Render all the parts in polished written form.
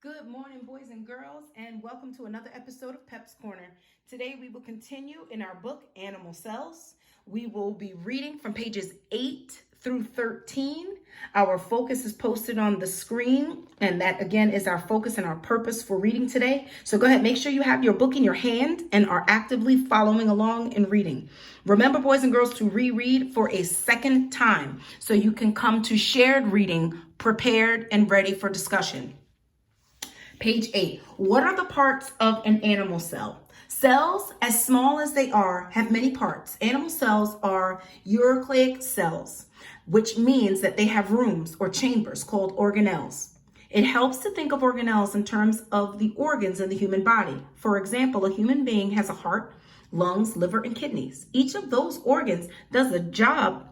Good morning, boys and girls, and welcome to another episode of Pep's Corner. Today, we will continue in our book, Animal Cells. We will be reading from pages 8 through 13. Our focus is posted on the screen, and that again is our focus and our purpose for reading today. So go ahead, make sure you have your book in your hand and are actively following along and reading. Remember, boys and girls, to reread for a second time so you can come to shared reading prepared and ready for discussion. Page 8. What are the parts of an animal cell? Cells, as small as they are, have many parts. Animal cells are eukaryotic cells, which means that they have rooms or chambers called organelles. It helps to think of organelles in terms of the organs in the human body. For example, a human being has a heart, lungs, liver, and kidneys. Each of those organs does a job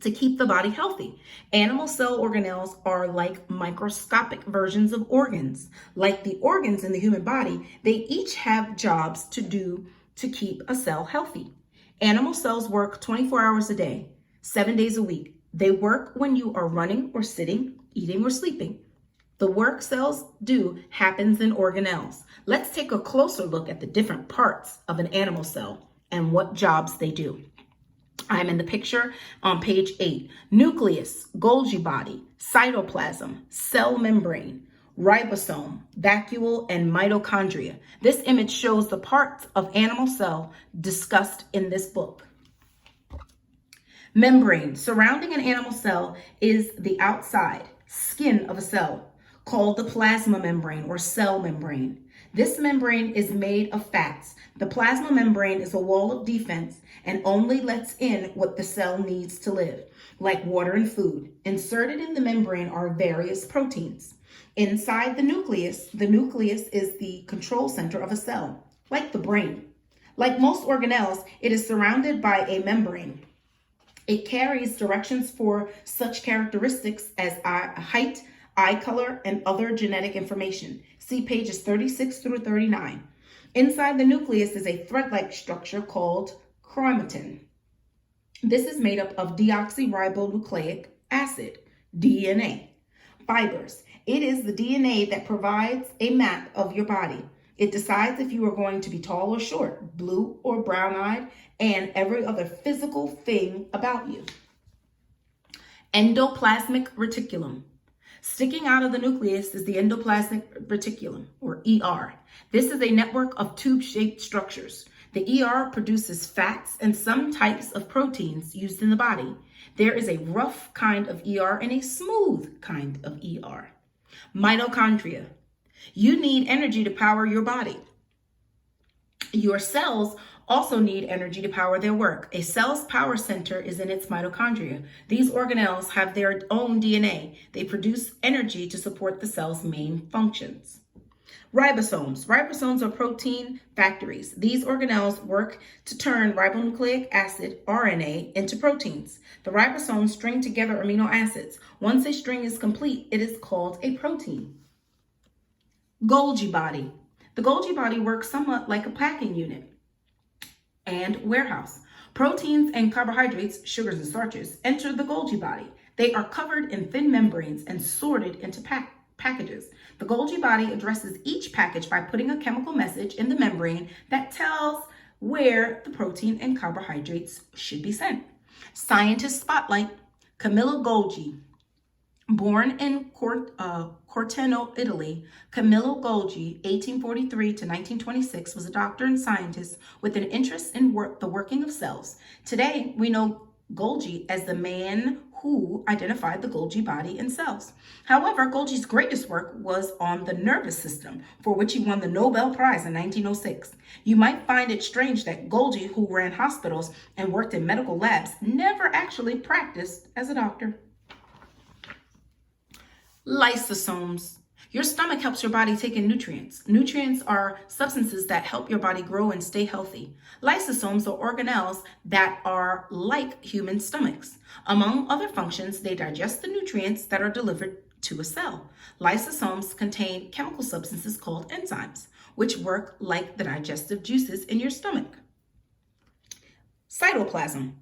to keep the body healthy. Animal cell organelles are like microscopic versions of organs. Like the organs in the human body, they each have jobs to do to keep a cell healthy. Animal cells work 24 hours a day, 7 days a week. They work when you are running or sitting, eating or sleeping. The work cells do happens in organelles. Let's take a closer look at the different parts of an animal cell and what jobs they do. I'm in the picture on page 8. Nucleus, Golgi body, cytoplasm, cell membrane, ribosome, vacuole, and mitochondria. This image shows the parts of animal cell discussed in this book. Membrane. Surrounding an animal cell is the outside skin of a cell, called the plasma membrane or cell membrane. This membrane is made of fats. The plasma membrane is a wall of defense and only lets in what the cell needs to live, like water and food. Inserted in the membrane are various proteins. Inside the nucleus is the control center of a cell, like the brain. Like most organelles, it is surrounded by a membrane. It carries directions for such characteristics as height, eye color, and other genetic information. See pages 36 through 39. Inside the nucleus is a thread-like structure called chromatin. This is made up of deoxyribonucleic acid, DNA. Fibers. It is the DNA that provides a map of your body. It decides if you are going to be tall or short, blue or brown-eyed, and every other physical thing about you. Endoplasmic reticulum. Sticking out of the nucleus is the endoplasmic reticulum, or ER. This is a network of tube-shaped structures. The ER produces fats and some types of proteins used in the body. There is a rough kind of ER and a smooth kind of ER. Mitochondria. You need energy to power your body. Your cells also need energy to power their work. A cell's power center is in its mitochondria. These organelles have their own DNA. They produce energy to support the cell's main functions. Ribosomes. Ribosomes are protein factories. These organelles work to turn ribonucleic acid, RNA, into proteins. The ribosomes string together amino acids. Once a string is complete, it is called a protein. Golgi body. The Golgi body works somewhat like a packing unit and warehouse. Proteins and carbohydrates, sugars and starches, enter the Golgi body. They are covered in thin membranes and sorted into packages. The Golgi body addresses each package by putting a chemical message in the membrane that tells where the protein and carbohydrates should be sent. Scientist spotlight. Camillo Golgi. Born in Corteno, Italy, Camillo Golgi, 1843 to 1926, was a doctor and scientist with an interest in the working of cells. Today, we know Golgi as the man who identified the Golgi body and cells. However, Golgi's greatest work was on the nervous system, for which he won the Nobel Prize in 1906. You might find it strange that Golgi, who ran hospitals and worked in medical labs, never actually practiced as a doctor. Lysosomes. Your stomach helps your body take in nutrients. Nutrients are substances that help your body grow and stay healthy. Lysosomes are organelles that are like human stomachs. Among other functions, they digest the nutrients that are delivered to a cell. Lysosomes contain chemical substances called enzymes, which work like the digestive juices in your stomach. Cytoplasm.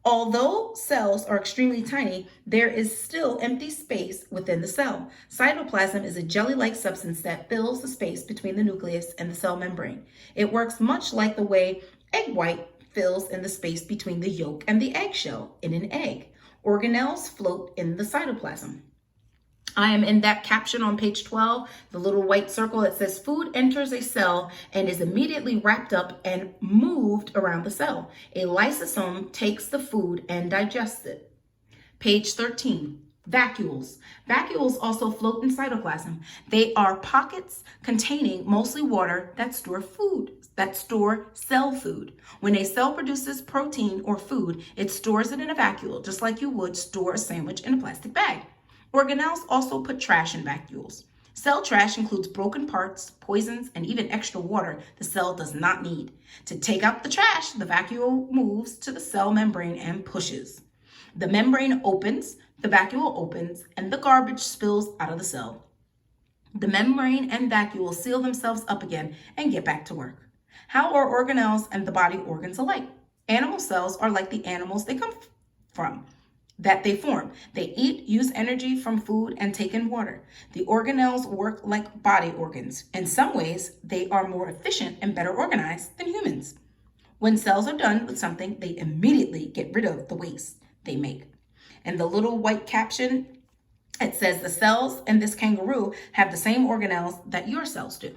Although cells are extremely tiny, there is still empty space within the cell. Cytoplasm is a jelly-like substance that fills the space between the nucleus and the cell membrane. It works much like the way egg white fills in the space between the yolk and the eggshell in an egg. Organelles float in the cytoplasm. I am in that caption on page 12, the little white circle that says food enters a cell and is immediately wrapped up and moved around the cell. A lysosome takes the food and digests it. Page 13, vacuoles. Vacuoles also float in cytoplasm. They are pockets containing mostly water that store cell food. When a cell produces protein or food, it stores it in a vacuole, just like you would store a sandwich in a plastic bag. Organelles also put trash in vacuoles. Cell trash includes broken parts, poisons, and even extra water the cell does not need. To take out the trash, the vacuole moves to the cell membrane and pushes. The membrane opens, the vacuole opens, and the garbage spills out of the cell. The membrane and vacuole seal themselves up again and get back to work. How are organelles and the body organs alike? Animal cells are like the animals they come from, that they form. They eat, use energy from food, and take in water. The organelles work like body organs. In some ways, they are more efficient and better organized than humans. When cells are done with something, they immediately get rid of the waste they make. And the little white caption, it says the cells in this kangaroo have the same organelles that your cells do.